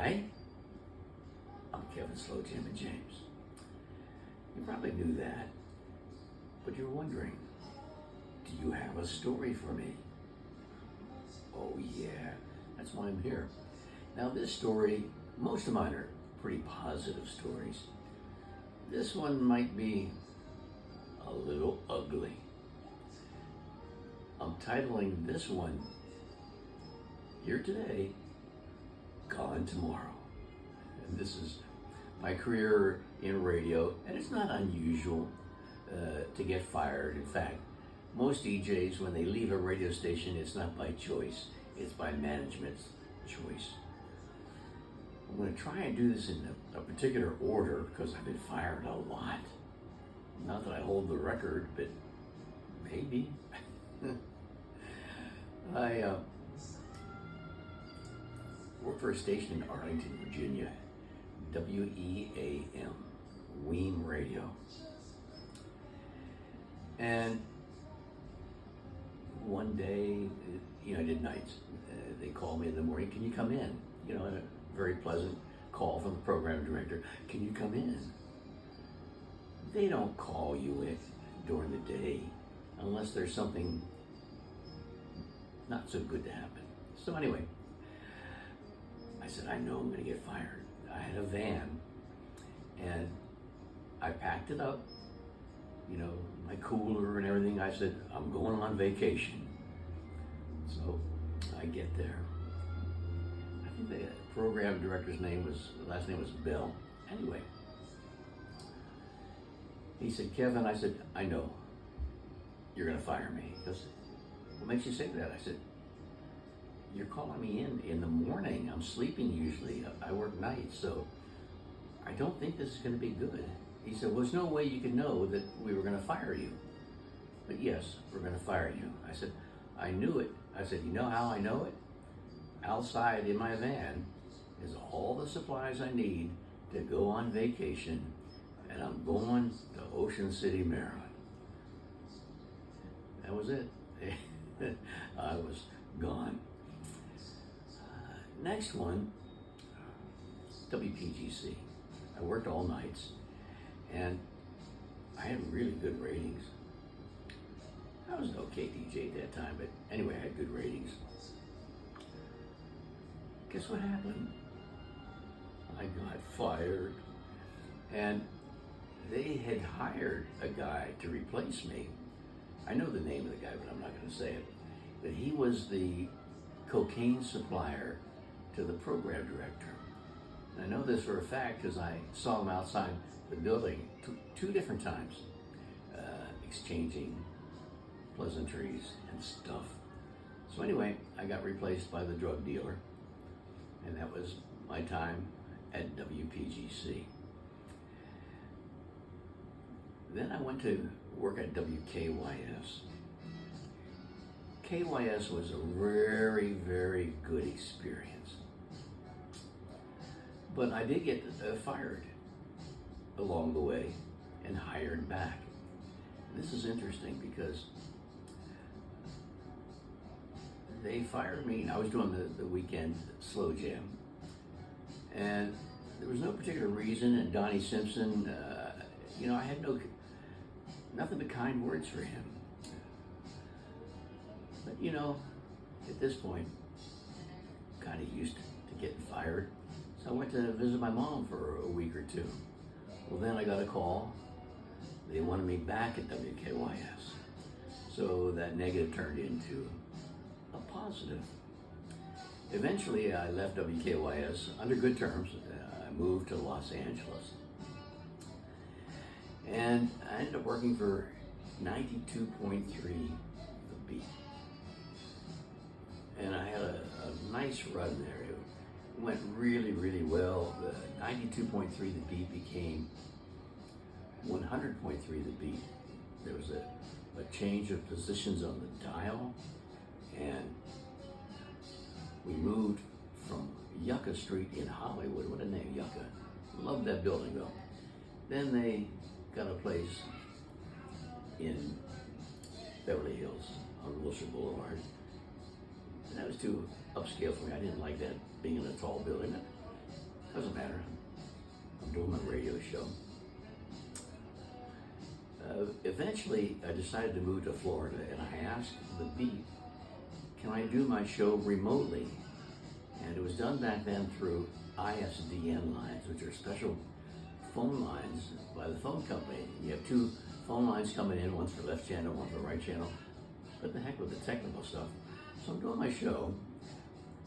Hi, I'm Kevin Slow Jim and James. You probably knew that, but you're wondering, do you have a story for me? Oh yeah, that's why I'm here. Now this story, most of mine are pretty positive stories. This one might be a little ugly. I'm titling this one, Here Today, Gone Tomorrow. And this is my career in radio, and it's not unusual to get fired. In fact, most DJs, when they leave a radio station, it's not by choice, it's by management's choice. I'm going to try and do this in a particular order because I've been fired a lot. Not that I hold the record, but maybe. I work for a station in Arlington, Virginia, WEAM, Weem Radio. And one day, I did nights. They called me in the morning, can you come in? And a very pleasant call from the program director, can you come in? They don't call you in during the day unless there's something not so good to happen. So anyway, I said, I know I'm gonna get fired. I had a van and I packed it up, my cooler and everything. I said, I'm going on vacation. So I get there. I think the program director's last name was Bill. Anyway, he said, Kevin, I said, I know, you're gonna fire me. He goes, what makes you say that? I said, you're calling me in the morning. I'm sleeping usually. I work nights, so I don't think this is gonna be good. He said, well, there's no way you could know that we were gonna fire you. But yes, we're gonna fire you. I said, I knew it. I said, you know how I know it? Outside in my van is all the supplies I need to go on vacation, and I'm going to Ocean City, Maryland. That was it. I was gone. Next one, WPGC. I worked all nights, and I had really good ratings. I was an okay DJ at that time, but anyway, I had good ratings. Guess what happened? I got fired, and they had hired a guy to replace me. I know the name of the guy, but I'm not going to say it. But he was the cocaine supplier to the program director. And I know this for a fact because I saw him outside the building two different times, exchanging pleasantries and stuff. So anyway, I got replaced by the drug dealer, and that was my time at WPGC. Then I went to work at WKYS. KYS was a very, very good experience. But I did get fired along the way and hired back. This is interesting because they fired me, and I was doing the weekend slow jam. And there was no particular reason, and Donnie Simpson, I had nothing but kind words for him. But at this point, kind of used to getting fired. So I went to visit my mom for a week or two. Well, then I got a call. They wanted me back at WKYS. So that negative turned into a positive. Eventually, I left WKYS under good terms. I moved to Los Angeles. And I ended up working for 92.3 The Beat. And I had a nice run there. It went really, really well. The 92.3 The Beat became 100.3 The Beat. There was a change of positions on the dial, and we moved from Yucca Street in Hollywood. What a name, Yucca. Loved that building though. Then they got a place in Beverly Hills on Wilshire Boulevard. And that was too upscale for me. I didn't like that, being in a tall building. Doesn't matter. I'm doing my radio show. Eventually, I decided to move to Florida, and I asked the Beat, can I do my show remotely? And it was done back then through ISDN lines, which are special phone lines by the phone company. You have two phone lines coming in, one for left channel, one for right channel. What the heck with the technical stuff? So I'm doing my show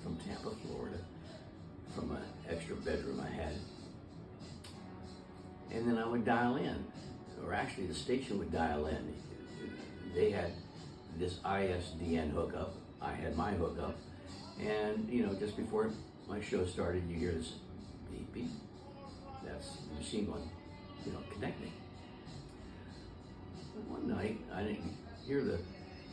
from Tampa, Florida, from an extra bedroom I had. And then I would dial in, or actually the station would dial in. They had this ISDN hookup, I had my hookup, and just before my show started, you hear this beep beep. That's the machine going, connect me. But one night, I didn't hear the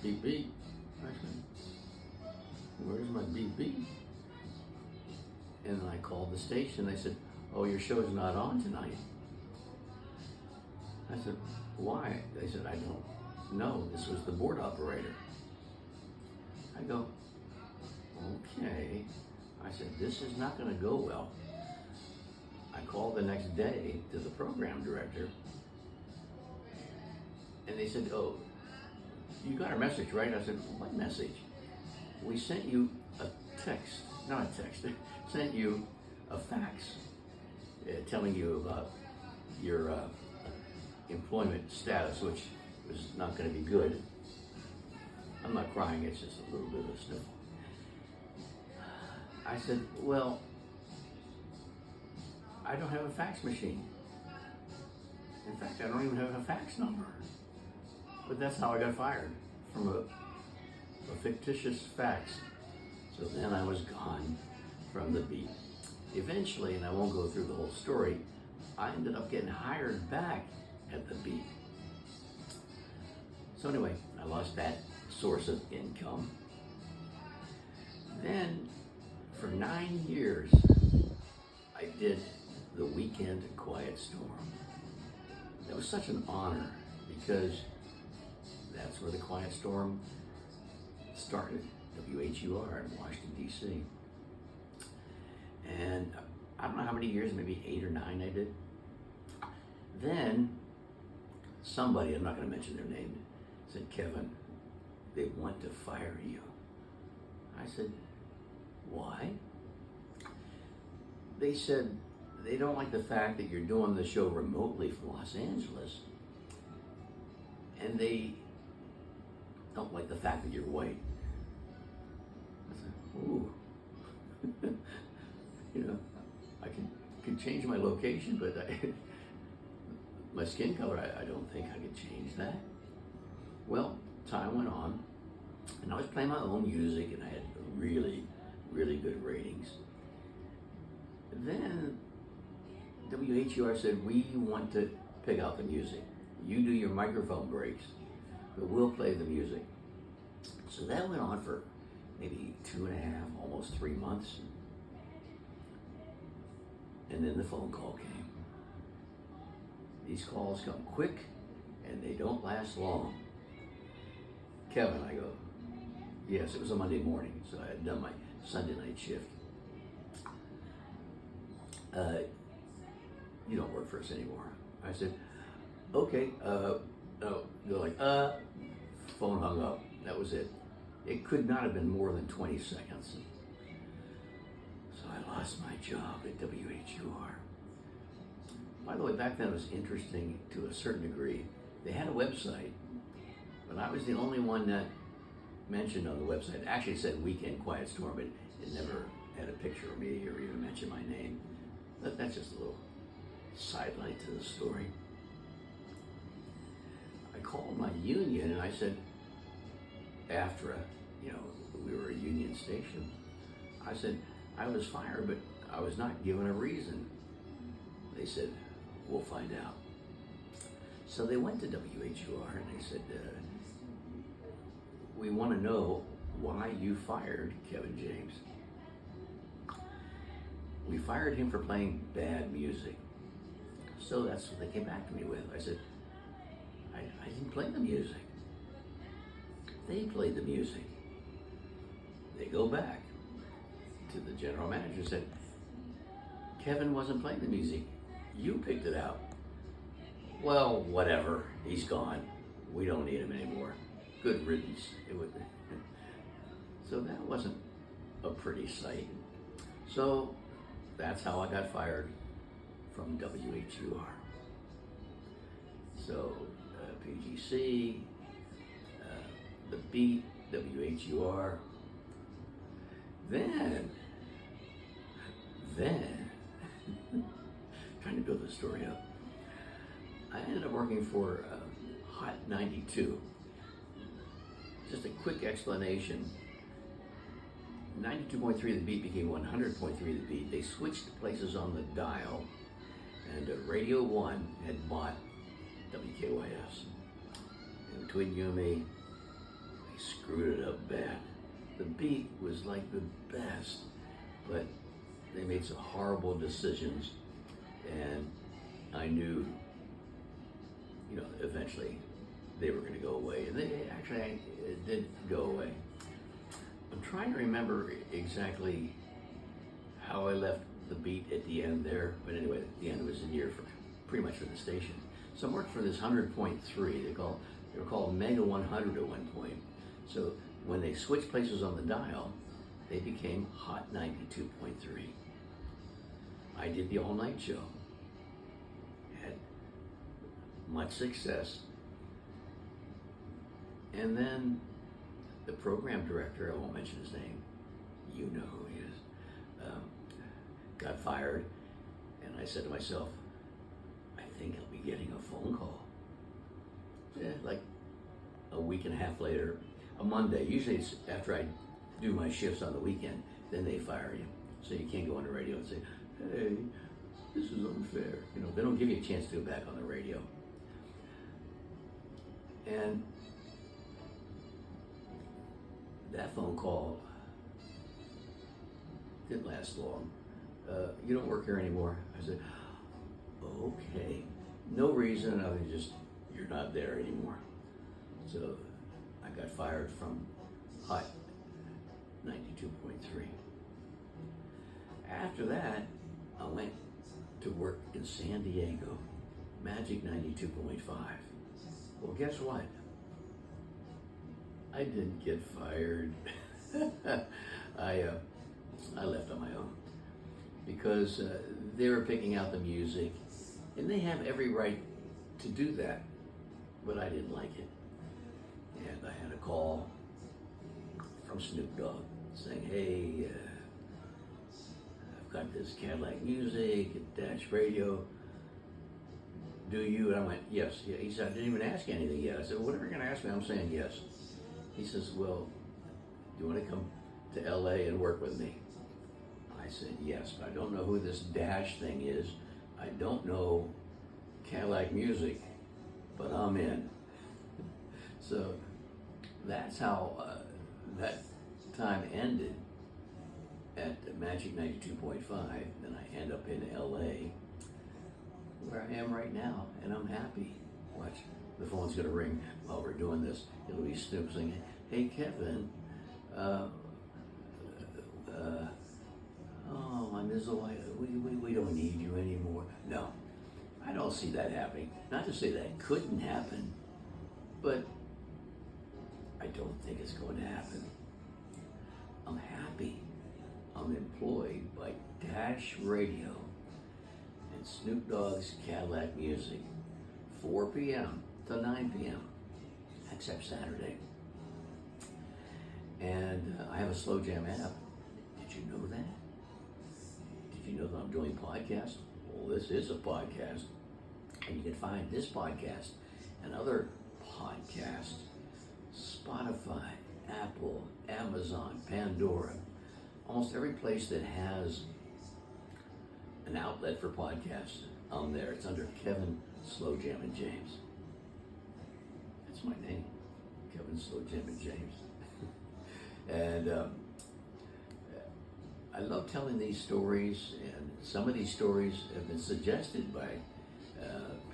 beep beep. I said, where's my beep beep? And then I called the station. They said, oh, your show's not on tonight. I said, why? They said, I don't know. This was the board operator. I go, okay. I said, this is not going to go well. I called the next day to the program director, and they said, oh, you got our message, right? I said, what message? We sent you a text, not a text, sent you a fax telling you about your employment status, which was not going to be good. I'm not crying, it's just a little bit of a sniffle. I said, well, I don't have a fax machine. In fact, I don't even have a fax number. But that's how I got fired, from a fictitious fax. So then I was gone from the Beat. Eventually, and I won't go through the whole story, I ended up getting hired back at the Beat. So anyway, I lost that source of income. Then, for 9 years, I did the Weekend Quiet Storm. That was such an honor, because that's where the Quiet Storm started, WHUR in Washington, D.C. And I don't know how many years, maybe 8 or 9 I did. Then somebody, I'm not going to mention their name, said, Kevin, they want to fire you. I said, why? They said they don't like the fact that you're doing the show remotely from Los Angeles, and they don't like the fact that you're white. I said, ooh. I can change my location, but my skin color, I don't think I could change that. Well, time went on, and I was playing my own music, and I had really, really good ratings. Then WHUR said, we want to pick out the music. You do your microphone breaks, but we'll play the music. So that went on for maybe 2.5, almost 3 months. And then the phone call came. These calls come quick, and they don't last long. Kevin, I go, yes, it was a Monday morning, so I had done my Sunday night shift. You don't work for us anymore. I said, okay, no, they're like, phone hung up. That was it. It could not have been more than 20 seconds. So I lost my job at WHUR. By the way, back then it was interesting to a certain degree. They had a website, but I was the only one that mentioned on the website. It actually said Weekend Quiet Storm, but it never had a picture of me or even mentioned my name. But that's just a little sidelight to the story. I called my union and I said, after we were a union station, I said, I was fired, but I was not given a reason. They said, we'll find out. So they went to WHUR and they said, we want to know why you fired Kevin James. We fired him for playing bad music. So that's what they came back to me with. I said, I didn't play the music. They played the music. They go back to the general manager and said, Kevin wasn't playing the music. You picked it out. Well, whatever. He's gone. We don't need him anymore. Good riddance. So that wasn't a pretty sight. So that's how I got fired from WHUR. So PGC, The Beat, WHUR. Then, trying to build the story up, I ended up working for Hot 92. Just a quick explanation. 92.3 The Beat became 100.3 The Beat. They switched places on the dial, and Radio 1 had bought WKYS. And between you and me, they screwed it up bad. The Beat was like the best, but they made some horrible decisions, and I knew, eventually they were going to go away, and they actually did go away. I'm trying to remember exactly how I left the Beat at the end there, but anyway, at the end was a year for pretty much for the station. So I worked for this 100.3. They were called Mega 100 at one point. So when they switched places on the dial, they became Hot 92.3. I did the all-night show. Had much success. And then the program director, I won't mention his name, you know who he is, got fired. And I said to myself, I think I'll be getting a phone call. Like a week and a half later, a Monday. Usually it's after I do my shifts on the weekend, then they fire you. So you can't go on the radio and say, hey, this is unfair. They don't give you a chance to go back on the radio. And that phone call didn't last long. You don't work here anymore. I said, okay. No reason other than just, you're not there anymore. So I got fired from Hot 92.3. After that, I went to work in San Diego, Magic 92.5. Well, guess what? I didn't get fired. I left on my own because they were picking out the music, and they have every right to do that, but I didn't like it. And I had a call from Snoop Dogg saying, hey, I've got this Cadillac Music at Dash Radio. Do you? And I went, yes. Yeah. He said, I didn't even ask you anything yet. I said, whatever you're going to ask me, I'm saying yes. He says, well, do you want to come to LA and work with me? I said, yes, but I don't know who this Dash thing is. I don't know Cadillac Music, but I'm in. So that's how that time ended at Magic 92.5. Then I end up in LA, where I am right now, and I'm happy. Watch, the phone's gonna ring while we're doing this. It'll be Snoop saying, hey Kevin, oh my mizzle, we don't need you anymore. No, I don't see that happening. Not to say that couldn't happen, but I don't think it's going to happen. I'm happy. I'm employed by Dash Radio and Snoop Dogg's Cadillac Music, 4 p.m. to 9 p.m., except Saturday. And I have a Slow Jam app. Did you know that? Did you know that I'm doing podcasts? Well, this is a podcast. And you can find this podcast and other podcasts, Spotify, Apple, Amazon, Pandora, almost every place that has an outlet for podcasts on there. It's under Kevin Slow Jam and James. That's my name, Kevin Slow Jam and James. And I love telling these stories, and some of these stories have been suggested by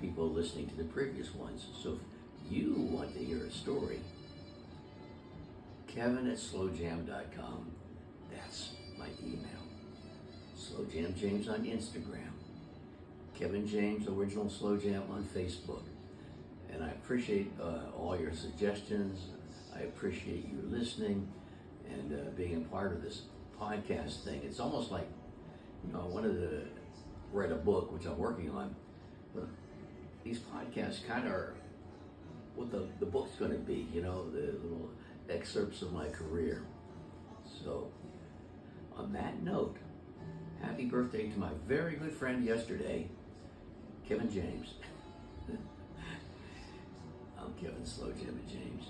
people listening to the previous ones. So if you want to hear a story, Kevin at slowjam.com. That's my email. Slow Jam James on Instagram, Kevin James Original Slow Jam on Facebook. And I appreciate all your suggestions. I appreciate you listening and being a part of this podcast thing. It's almost like, I wanted to write a book, which I'm working on, but these podcasts kind of are what the book's going to be, the little excerpts of my career. So, on that note, happy birthday to my very good friend yesterday, Kevin James. I'm Kevin Slow Jam James.